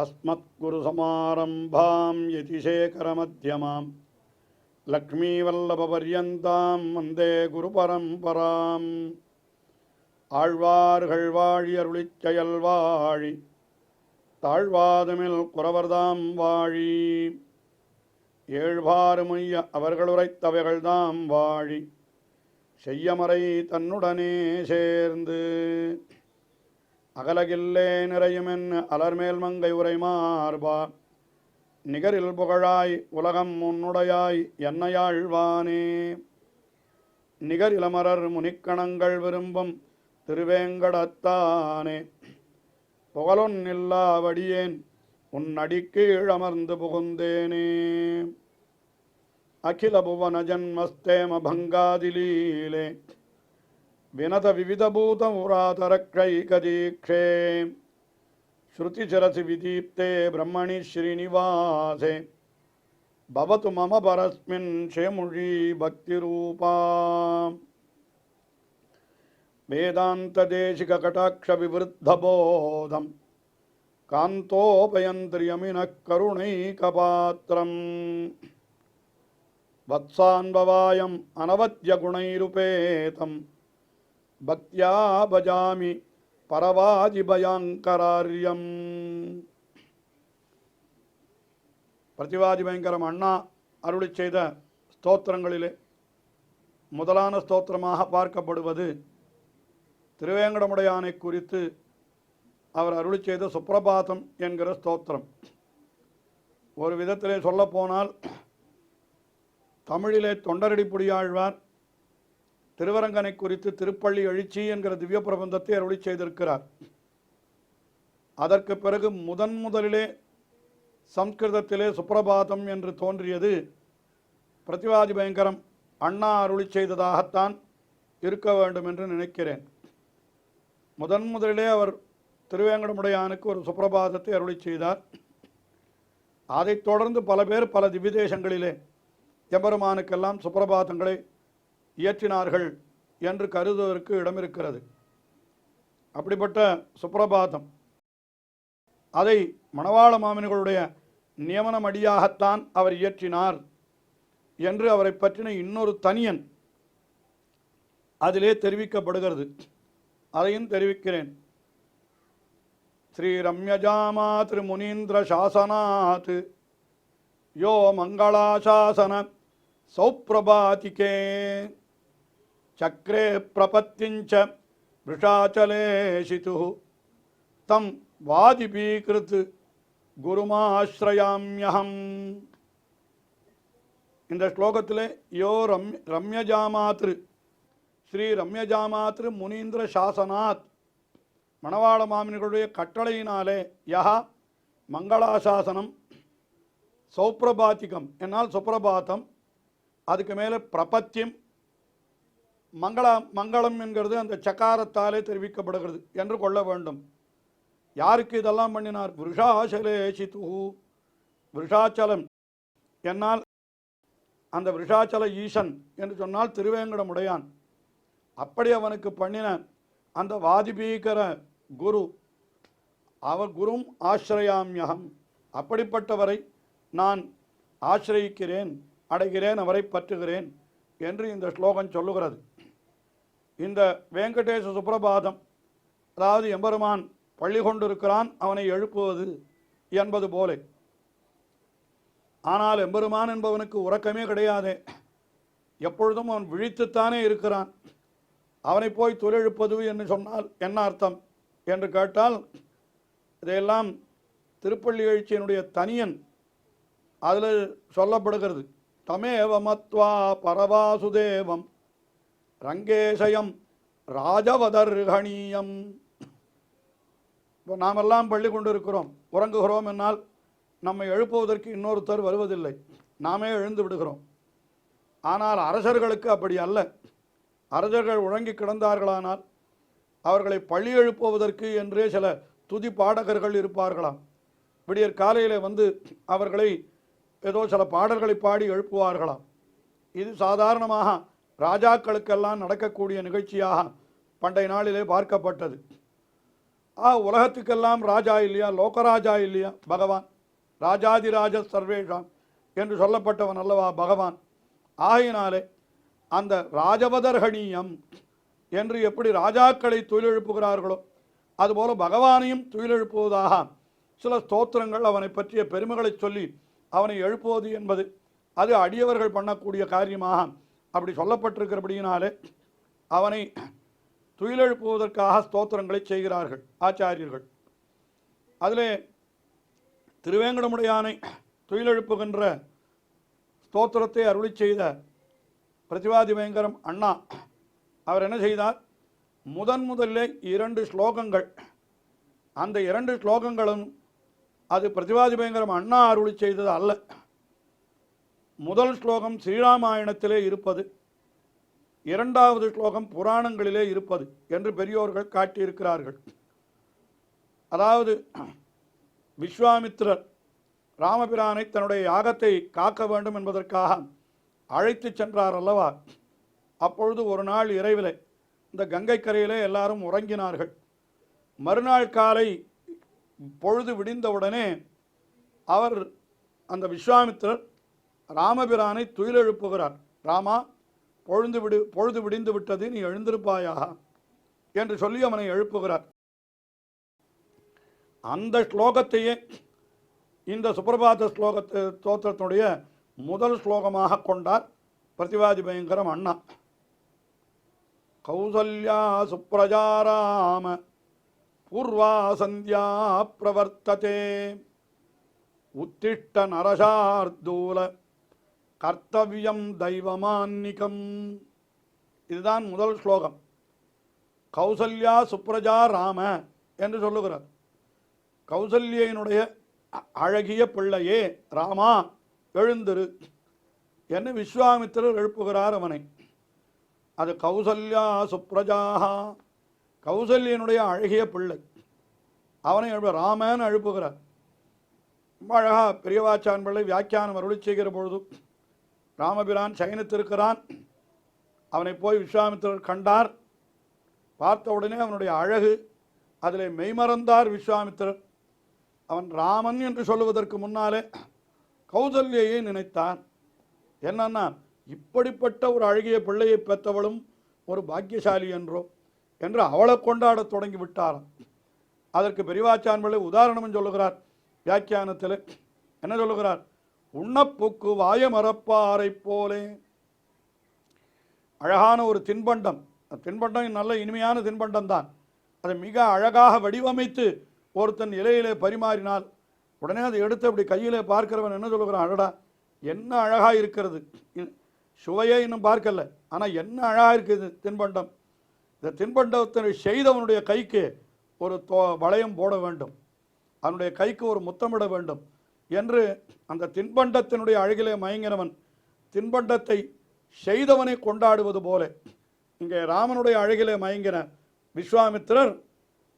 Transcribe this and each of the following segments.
अस्मत्गुरुसमारम्भां यतिशेखरमध्यमां लक्ष्मीवल्लभपर्यन्तां वन्दे गुरुपरम्पराम् ஆழ்வார்கள் வாழி அருளிச் செயல் வாழி தாழ்வாதுமில் குறவர்தாம் வாழி ஏழ்வாறுமைய அவர்கள் உரைத்தவைகள்தாம் வாழி செய்யமறை தன்னுடனே சேர்ந்து அகலகில்லே நிறையுமென் அலர்மேல் மங்கை உரை மார்பா நிகரில் புகழாய் உலகம் உன்னுடையாய் என்னையாழ்வானே நிகரிலமரர் முனிக்கணங்கள் விரும்பும் திருவேங்கடத்தானே புகழொன்னில்லாவடியேன் உன் அடிக்கீழ் அமர்ந்து புகுந்தேனே அகில புவன ஜன்மஸ்தேம பங்காதிலீலே வினத விவிதபூத முராதரக்ஷைகதீக்ஷே ஸ்ருதிசரசி விதீப்தே பிரம்மணி ஸ்ரீனிவாசே பவது மம பரஸ்மின் ஷேமுழி பக்திரூபா வேதாந்ததேசிககடாட்சவிவருத்தபோதம் காந்தோபயந்திரியமினः கருணைகபாத்திரம் வத்சான்வவாயம் அனவத்யகுணைருபேதம் பக்தியா பஜாமி பரவாதிபயாங்கரார்யம். பிரதிவாதிபயங்கரம் அண்ணா அருளி செய்த ஸ்தோத்திரங்களிலே முதலான ஸ்தோத்திரமாக பார்க்கப்படுவது திருவேங்கடமுடையானை குறித்து அவர் அருளி செய்த சுப்ரபாதம் என்கிற ஸ்தோத்திரம். ஒரு விதத்திலே சொல்லப்போனால் தமிழிலே தொண்டரடிப்புடியாழ்வார் திருவரங்கனை குறித்து திருப்பள்ளி எழுச்சி என்கிற திவ்ய பிரபந்தத்தை அருளி செய்திருக்கிறார். அதற்கு பிறகு முதலிலே சம்ஸ்கிருதத்திலே சுப்ரபாதம் என்று தோன்றியது பிரதிவாதி பயங்கரம் அண்ணா அருளி செய்ததாகத்தான் இருக்க வேண்டும் என்று நினைக்கிறேன். முதலிலே அவர் திருவேங்கடமுடையானுக்கு ஒரு சுப்ரபாதத்தை அருளி செய்தார். அதைத் தொடர்ந்து பல பேர் பல திவ்யதேசங்களிலே எம்பெருமானுக்கெல்லாம் சுப்ரபாதங்களை இயற்றினார்கள் என்று கருதுவதற்கு இடமிருக்கிறது. அப்படிப்பட்ட சுப்ரபாதம் அதை மணவாள மாமுனிகளுடைய நியமனம் அடியாகத்தான் அவர் இயற்றினார் என்று அவரை பற்றின இன்னொரு தனியன் அதிலே தெரிவிக்கப்படுகிறது. அதையும் தெரிவிக்கிறேன். ஸ்ரீ ரம்யஜாமா திருமுனீந்திர சாசனாத் யோ மங்களாசாசன சௌப்ரபாதிகே சக்ரே பிரபத்திஞ்ச விஷாச்சலேஷிது தம் வாதிபீகிருத் குருமாஸ்ரயாம்யஹம். இந்த ஸ்லோகத்திலே யோ ரம்யஜாமாத்ரு ஸ்ரீ ரம்யஜாமாத்ரு முனீந்திர சாசனாத் மணவாள மாமுனிகளுடைய கட்டளையினாலே யஹா மங்களாசாசனம் சௌப்ரபாத்திகம் என்னால் சுப்ரபாதம், அதுக்கு மேலே பிரபத்தியம் மங்களம் என்கிறது அந்த சக்காரத்தாலே தெரிவிக்கப்படுகிறது என்று கொள்ள வேண்டும். யாருக்கு இதெல்லாம் பண்ணினார்? விருஷாச்சலேஷிது. விருஷாச்சலம் என்னால் அந்த விருஷாச்சல ஈசன் என்று சொன்னால் திருவேங்கடமுடையான். அப்படி அவனுக்கு பண்ணின அந்த வாதிபீகர குரு, அவர் குரும் ஆசிரயாமியகம், அப்படிப்பட்டவரை நான் ஆசிரயிக்கிறேன், அடைகிறேன், அவரை பற்றுகிறேன் என்று இந்த ஸ்லோகம் சொல்லுகிறது. இந்த வெங்கடேச சுப்ரபாதம், அதாவது எம்பெருமான் பள்ளி கொண்டிருக்கிறான், அவனை எழுப்புவது என்பது போல. ஆனால் எம்பெருமான் என்பவனுக்கு உறக்கமே கிடையாதே, எப்பொழுதும் அவன் விழித்துத்தானே இருக்கிறான். அவனை போய் தொழிலெழுப்பது என்று சொன்னால் என்ன அர்த்தம் என்று கேட்டால், இதையெல்லாம் திருப்பள்ளி எழுச்சியினுடைய தனியன் அதில் சொல்லப்படுகிறது. தமேவ மத்வா பரவாசுதேவம் ரங்கேசயம் ராஜவதர்கணீயம். இப்போ நாமெல்லாம் பள்ளி கொண்டு இருக்கிறோம், உறங்குகிறோம் என்னால் நம்மை எழுப்புவதற்கு இன்னொருத்தர் வருவதில்லை, நாமே எழுந்து விடுகிறோம். ஆனால் அரசர்களுக்கு அப்படி அல்ல. அரசர்கள் உறங்கி கிடந்தார்களானால் அவர்களை பள்ளி எழுப்புவதற்கு என்றே சில துதி பாடகர்கள் இருப்பார்களாம். விடியற் காலையில் வந்து அவர்களை ஏதோ சில பாடல்களை பாடி எழுப்புவார்களாம். இது சாதாரணமாக ராஜாக்களுக்கெல்லாம் நடக்கக்கூடிய நிகழ்ச்சியாக பண்டைய நாளிலே பார்க்கப்பட்டது. உலகத்துக்கெல்லாம் ராஜா இல்லையா, லோகராஜா இல்லையா பகவான், ராஜாதிராஜ சர்வேஷாம் என்று சொல்லப்பட்டவன் அல்லவா பகவான். ஆகையினாலே அந்த ராஜவதர்ஹணீயம் என்று எப்படி ராஜாக்களை துயிலெழுப்புகிறார்களோ அதுபோல பகவானையும் துயிலெழுப்புவதாக சில ஸ்தோத்திரங்கள் அவனை பற்றிய பெருமைகளை சொல்லி அவனை எழுப்புவது என்பது அது அடியவர்கள் பண்ணக்கூடிய காரியமாக அப்படி சொல்லப்பட்டிருக்கிறபடியினாலே அவனை துயிலெழுப்புவதற்காக ஸ்தோத்திரங்களை செய்கிறார்கள் ஆச்சாரியர்கள். அதிலே திருவேங்கடமுடையானை துயிலெழுப்புகின்ற ஸ்தோத்திரத்தை அருளி செய்த பிரதிவாதி பயங்கரம் அண்ணா அவர் என்ன செய்தார், முதலிலே 2 ஸ்லோகங்கள், அந்த 2 ஸ்லோகங்களும் அது பிரதிவாதி பயங்கரம் அண்ணா அருளி செய்தது அல்ல. முதல் ஸ்லோகம் ஸ்ரீராமாயணத்திலே இருப்பது, 2வது ஸ்லோகம் புராணங்களிலே இருப்பது என்று பெரியோர்கள் காட்டியிருக்கிறார்கள். அதாவது விஸ்வாமித்திரர் ராமபிரானை தன்னுடைய யாகத்தை காக்க வேண்டும் என்பதற்காக அழைத்து சென்றார் அல்லவா. அப்பொழுது ஒரு நாள் இரவிலே இந்த கங்கை கரையிலே எல்லாரும் உறங்கினார்கள். மறுநாள் காலை பொழுது விடிந்தவுடனே அவர் அந்த விஸ்வாமித்திரர் ராமபிரானை துயிலெழுப்புகிறார். ராமா, பொழுது விடிந்து விட்டது, நீ எழுந்திருப்பாயாக என்று சொல்லி அவனை எழுப்புகிறார். அந்த ஸ்லோகத்தையே இந்த சுப்பிரபாத ஸ்தோத்திரத்தினுடைய முதல் ஸ்லோகமாக கொண்டார் பிரதிவாதி பயங்கரம் அண்ணா. கௌசல்யா சுப்ரஜாராம பூர்வா சந்தியா பிரவர்த்ததே உத்திஷ்ட நரசார்தூல கர்த்தவியம் தெய்வமான்னிகம். இதுதான் முதல் ஸ்லோகம். கௌசல்யா சுப்ரஜா ராம என்று சொல்லுகிறார். கௌசல்யினுடைய அழகிய பிள்ளையே ராமா எழுந்திரு என்று விஸ்வாமித்திரர் எழுப்புகிறார் அவனை. அது கௌசல்யா சுப்ரஜாஹா, கௌசல்யனுடைய அழகிய பிள்ளை, அவனை ராமன் எழுப்புகிறார். அழகா பெரியவாச்சான் பிள்ளை வியாக்கியானம் அருளி செய்கிற பொழுது ராமபிரான் சயனித்திருக்கிறான். அவனை போய் விஸ்வாமித்திரர் கண்டார். பார்த்த உடனே அவனுடைய அழகு, அதில் மெய்மறந்தார் விஸ்வாமித்திரர். அவன் ராமன் என்று சொல்லுவதற்கு முன்னாலே கௌசல்யை நினைத்தான். என்னன்னா, இப்படிப்பட்ட ஒரு அழகிய பிள்ளையை பெற்றவளும் ஒரு பாக்கியசாலி என்றோ என்று அவளை கொண்டாட தொடங்கி விட்டாராம். அதற்கு பெரியவாச்சான் பிள்ளை உதாரணமும் சொல்லுகிறார். வியாக்கியானத்தில் என்ன சொல்லுகிறார், உண்ணப்பூக்கு வாய மரப்பாறை போலே. அழகான ஒரு தின்பண்டம், தின்பண்டம் நல்ல இனிமையான தின்பண்டம் தான். அதை மிக அழகாக வடிவமைத்து ஒருத்தன் இலையிலே பரிமாறினால் உடனே அதை எடுத்து அப்படி கையிலே பார்க்கிறவன் என்ன சொல்லுகிறான், அழடா என்ன அழகாக இருக்கிறது, சுவையே இன்னும் பார்க்கல, ஆனால் என்ன அழகாக இருக்குது தின்பண்டம். இந்த தின்பண்டத்தை செய்தவனுடைய கைக்கு ஒரு வளையம் போட வேண்டும், அவனுடைய கைக்கு ஒரு முத்தமிட வேண்டும் என்று அந்த தின்பண்டத்தினுடைய அழகிலே மயங்கினவன் தின்பண்டத்தை செய்தவனை கொண்டாடுவது போல இங்கே ராமனுடைய அழகிலே மயங்கின விஸ்வாமித்திரர்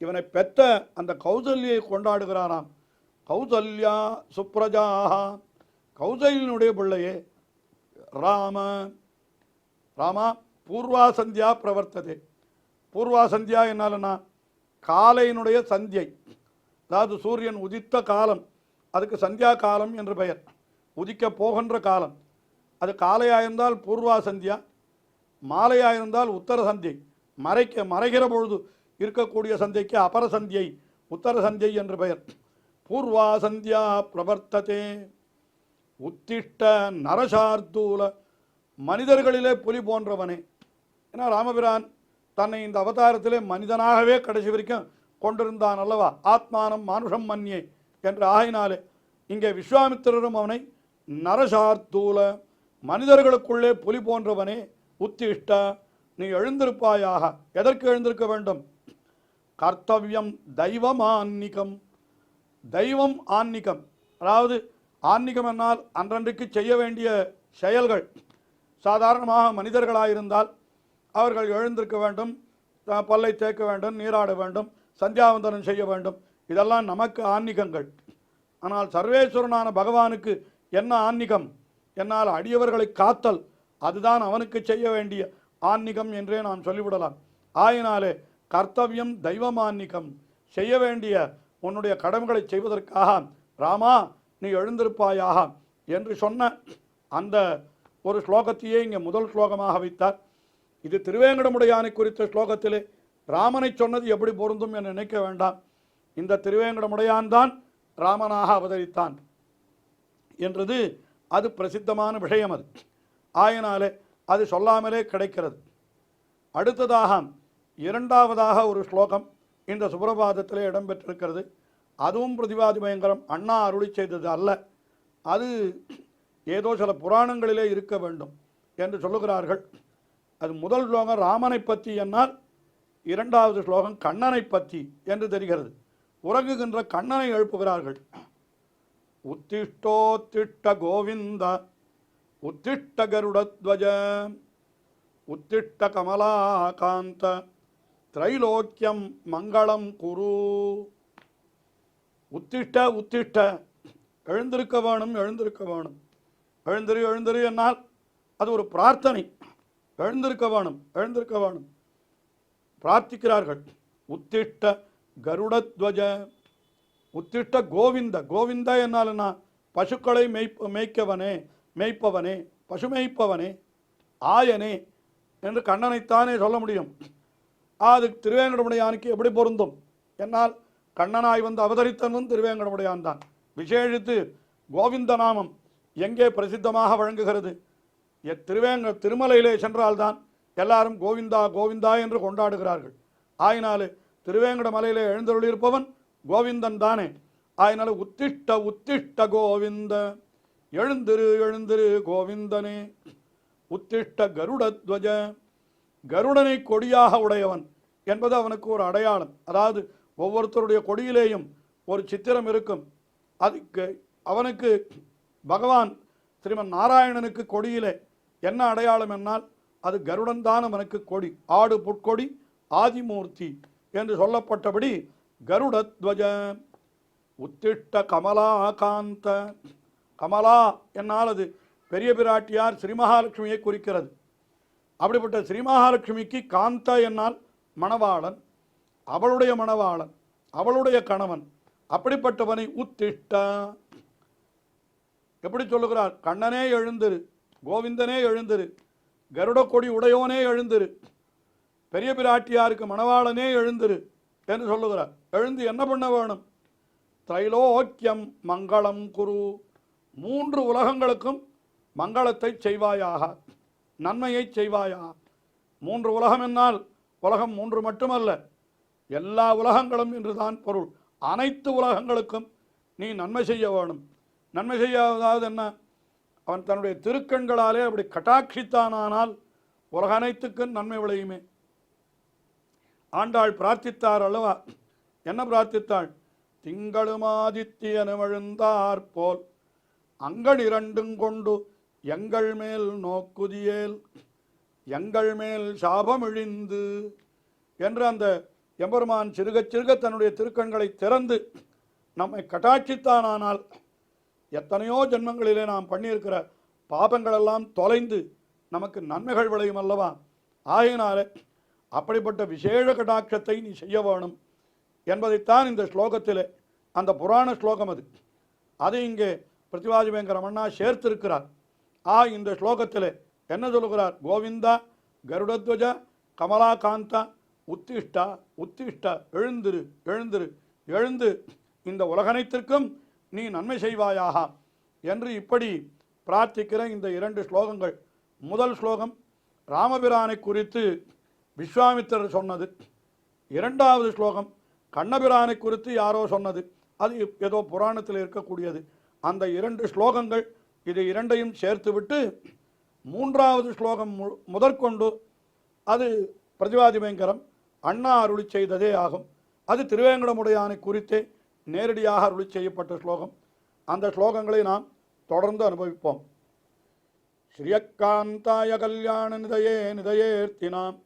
இவனை பெற்ற அந்த கௌசல்யை கொண்டாடுகிறாராம். கௌசல்யா சுப்ரஜாஹா, கௌசல்யனுடைய பிள்ளையே ராம. ராமா பூர்வா சந்தியா பிரவர்த்ததே. பூர்வா சந்தியா என்னாலன்னா காலையினுடைய சந்தியை, அதாவது சூரியன் உதித்த காலம், அதுக்கு சந்தியா காலம் என்று பெயர். உதிக்க போகின்ற காலம் அது காலையாயிருந்தால் பூர்வா சந்தியா, மாலையாயிருந்தால் உத்தர சந்தியை, மறைகிற பொழுது இருக்கக்கூடிய சந்தியைக்கு அபர சந்தியை உத்தர சந்தியை என்று பெயர். பூர்வா சந்தியா பிரவர்த்ததே உத்திஷ்ட நரசார்தூல, மனிதர்களிலே புலி போன்றவனே. ஏன்னா ராமபிரான் தன்னை இந்த அவதாரத்திலே மனிதனாகவே கடைசி வரைக்கும் கொண்டிருந்தான் அல்லவா. ஆத்மானம் மானுஷம் மன்யே என்று ஆகினாலே இங்கே விஸ்வாமித்திரரும் அவனை நரசார்தூல, மனிதர்களுக்குள்ளே புலி போன்றவனே, உத்திஷ்ட நீ எழுந்திருப்பாயாக. எதற்கு எழுந்திருக்க வேண்டும்? கர்த்தவியம் தெய்வம் ஆன்னிகம். தெய்வம் ஆன்னிகம், அதாவது ஆன்னிகம் என்னால் அன்றன்றைக்கு செய்ய வேண்டிய செயல்கள். சாதாரணமாக மனிதர்களாயிருந்தால் அவர்கள் எழுந்திருக்க வேண்டும், பல்லை தேய்க்க வேண்டும், நீராட வேண்டும், சந்தியாவந்தனம் செய்ய வேண்டும், இதெல்லாம் நமக்கு ஆன்னிகங்கள். ஆனால் சர்வேஸ்வரனான பகவானுக்கு என்ன ஆன்னிகம்? என்னால் அடியவர்களை காத்தல், அதுதான் அவனுக்கு செய்ய வேண்டிய ஆன்னிகம் என்றே நாம் சொல்லிவிடலாம். ஆயினாலே கர்த்தவியம் தெய்வமான்னிகம், செய்ய வேண்டிய உன்னுடைய கடமைகளை செய்வதற்காக ராமா நீ எழுந்திருப்பாயாக என்று சொன்ன அந்த ஒரு ஸ்லோகத்தையே இங்கே முதல் ஸ்லோகமாக வைத்தார். இது திருவேங்கடமுடையானை குறித்த ஸ்லோகத்திலே ராமனை சொன்னது எப்படி பொருந்தும் என்று நினைக்க வேண்டாம். இந்த திருவேங்கடமுடையான் தான் ராமனாக அவதரித்தான் என்றது அது பிரசித்தமான விஷயம். அது ஆயினாலே அது சொல்லாமலே கிடைக்கிறது. அடுத்ததாக இரண்டாவதாக ஒரு ஸ்லோகம் இந்த சுப்ரபாதத்திலே இடம்பெற்றிருக்கிறது. அதுவும் பிரதிவாதி பயங்கரம், அண்ணா அருளி செய்தது அல்ல. அது ஏதோ சில புராணங்களிலே இருக்க வேண்டும் என்று சொல்லுகிறார்கள். அது முதல் ஸ்லோகம் ராமனை பற்றி என்னால், இரண்டாவது ஸ்லோகம் கண்ணனை பற்றி என்று தெரிகிறது. உறங்குகின்ற கண்ணனை எழுப்புகிறார்கள். உத்திஷ்டோத்திஷ்ட கோவிந்த உத்திஷ்ட கருடத்வஜ உத்திஷ்ட கமலாகாந்த திரைலோக்கியம் மங்களம் குரு. உத்திஷ்ட உத்திஷ்ட, எழுந்திருக்க வேணும், எழுந்திருக்க வேணும். எழுந்திரு எழுந்திரு என்னால் அது ஒரு பிரார்த்தனை. எழுந்திருக்க வேணும், எழுந்திருக்க வேணும், பிரார்த்திக்கிறார்கள். உத்திஷ்ட கருடத்வஜ உத்திஷ்ட கோவிந்த, கோவிந்த என்னால் என்ன? பசுக்களை மேய்க்கவனே, மேய்ப்பவனே, பசு மேய்ப்பவனே, ஆயனே என்று கண்ணனைத்தானே சொல்ல முடியும். அது திருவேங்கடமுடையானுக்கு எப்படி பொருந்தும் என்னால், கண்ணனாய் வந்து அவதரித்தனும் திருவேங்கடமுடையான் தான். விசேஷித்து கோவிந்த நாமம் எங்கே பிரசித்தமாக வழங்குகிறது? திருமலையிலே சென்றால்தான் எல்லாரும் கோவிந்தா கோவிந்தா என்று கொண்டாடுகிறார்கள். ஆயினாலே திருவேங்கட மலையிலே எழுந்தருளியிருப்பவன் கோவிந்தன் தானே. ஆயினால உத்திஷ்ட உத்திஷ்ட கோவிந்த, எழுந்திரு எழுந்திரு கோவிந்தனே. உத்திஷ்ட கருடத்வஜ, கருடனை கொடியாக உடையவன் என்பது அவனுக்கு ஒரு அடையாளம். அதாவது ஒவ்வொருத்தருடைய கொடியிலேயும் ஒரு சித்திரம் இருக்கும். அதுக்கு அவனுக்கு பகவான் ஸ்ரீமன் நாராயணனுக்கு கொடியிலே என்ன அடையாளம் என்னால் அது கருடன் தான் அவனுக்கு கொடி. ஆடு புட்கொடி ஆதிமூர்த்தி என்று சொல்லப்பட்டபடி கருடத்வஜ. உத்திஷ்ட கமலாகாந்த, கமலா என்னால் அது பெரிய பிராட்டியார் ஸ்ரீ மகாலட்சுமியை குறிக்கிறது. அப்படிப்பட்ட ஸ்ரீ மகாலட்சுமிக்கு காந்த என்னால் மணவாளன், அவளுடைய மணவாளன், அவளுடைய கணவன். அப்படிப்பட்டவனை உத்திஷ்ட எப்படி சொல்லுகிறார்? கண்ணனே எழுந்திரு, கோவிந்தனே எழுந்திரு, கருட கொடி உடையோனே எழுந்திரு, பெரிய பிராட்டியாருக்கு மணவாளனே எழுந்திரு என்று சொல்லுகிறார். எழுந்து என்ன பண்ண வேணும்? திரைலோக்கியம் மங்களம் குரு, மூன்று உலகங்களுக்கும் மங்களத்தை செய்வாயாக, நன்மையை செய்வாயாக. மூன்று உலகம் என்னால் உலகம் மூன்று மட்டுமல்ல, எல்லா உலகங்களும் என்றுதான் பொருள். அனைத்து உலகங்களுக்கும் நீ நன்மை செய்ய வேணும். நன்மை செய்யாததாவது என்ன? அவன் தன்னுடைய திருக்கண்களாலே அப்படி கட்டாட்சித்தானால் உலக அனைத்துக்கும் நன்மை விளையுமே. ஆண்டாள் பிரார்த்தித்தார் அல்லவா? என்ன பிரார்த்தித்தாள்? திங்களுமாதித்யனுமழுந்தார் போல் அங்கள் இரண்டும் கொண்டு எங்கள் மேல் நோக்குதியேல் எங்கள் மேல் சாபமிழிந்து என்று அந்த எம்பெருமான் சிறுக சிறுக தன்னுடைய திருக்கண்களை திறந்து நம்மை கட்டாட்சித்தானால் எத்தனையோ ஜென்மங்களிலே நாம் பண்ணியிருக்கிற பாபங்களெல்லாம் தொலைந்து நமக்கு நன்மைகள் விளையும் அல்லவா? ஆகையினாலே அப்படிப்பட்ட விசேஷ கடாட்சத்தை நீ செய்ய வேணும் என்பதைத்தான் இந்த ஸ்லோகத்திலே, அந்த புராண ஸ்லோகம் அது, அது இங்கே பிரதிவாதி பயங்கரமண்ணா சேர்த்திருக்கிறார். இந்த ஸ்லோகத்திலே என்ன சொல்லுகிறார்? கோவிந்தா கருடத்வஜ கமலாகாந்தா உத்திஷ்டா உத்திஷ்டா, எழுந்திரு எழுந்திரு, எழுந்து இந்த உலகனைத்திற்கும் நீ நன்மை செய்வாயாக என்று இப்படி பிரார்த்திக்கிற இந்த இரண்டு ஸ்லோகங்கள். முதல் ஸ்லோகம் ராமபிரானை குறித்து விஸ்வாமித்திரர் சொன்னது. இரண்டாவது ஸ்லோகம் கண்ணபிரானை குறித்து யாரோ சொன்னது. அது ஏதோ புராணத்தில் இருக்கக்கூடியது. அந்த இரண்டு ஸ்லோகங்கள் இது இரண்டையும் சேர்த்துவிட்டு மூன்றாவது ஸ்லோகம் முதற்கொண்டு அது பிரதிவாதி பயங்கரம் அண்ணா அருளி செய்ததே ஆகும். அது திருவேங்கடமுடையானை குறித்தே நேரடியாக அருளி செய்யப்பட்ட ஸ்லோகம். அந்த ஸ்லோகங்களை நாம் தொடர்ந்து அனுபவிப்போம். ஸ்ரீயக்காந்தாய கல்யாண நிதயே நிதயேர்த்தினாம்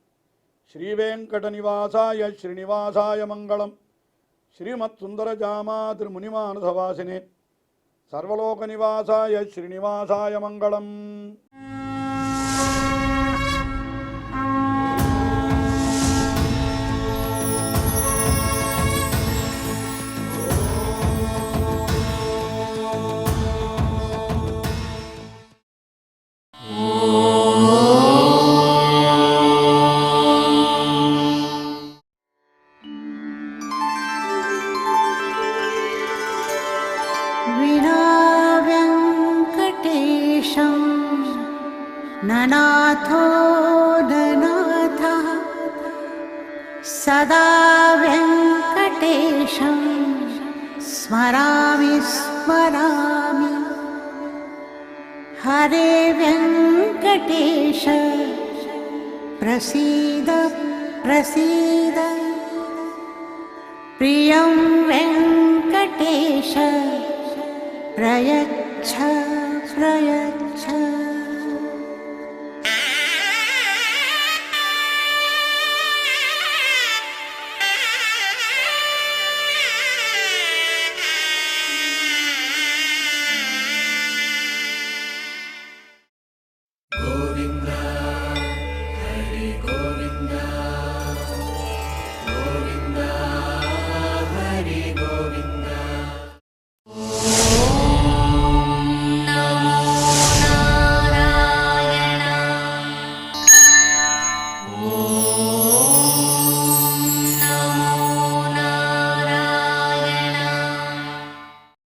ஸ்ரீவேங்கட நிவாசாய ஸ்ரீனிவாசாய மங்களம். ஸ்ரீமத் சுந்தரஜாமா திருமுனிமானசவாசினே சர்வலோக நிவாசாய ஸ்ரீனிவாசாய மங்களம். ननाथो ननाथः सदा वेङ्कटेशं स्मरामि स्मरामि। हरे वेङ्कटेश प्रसीद प्रसीद। प्रियं वेङ्कटेश प्रयच्छ प्रयच्छ।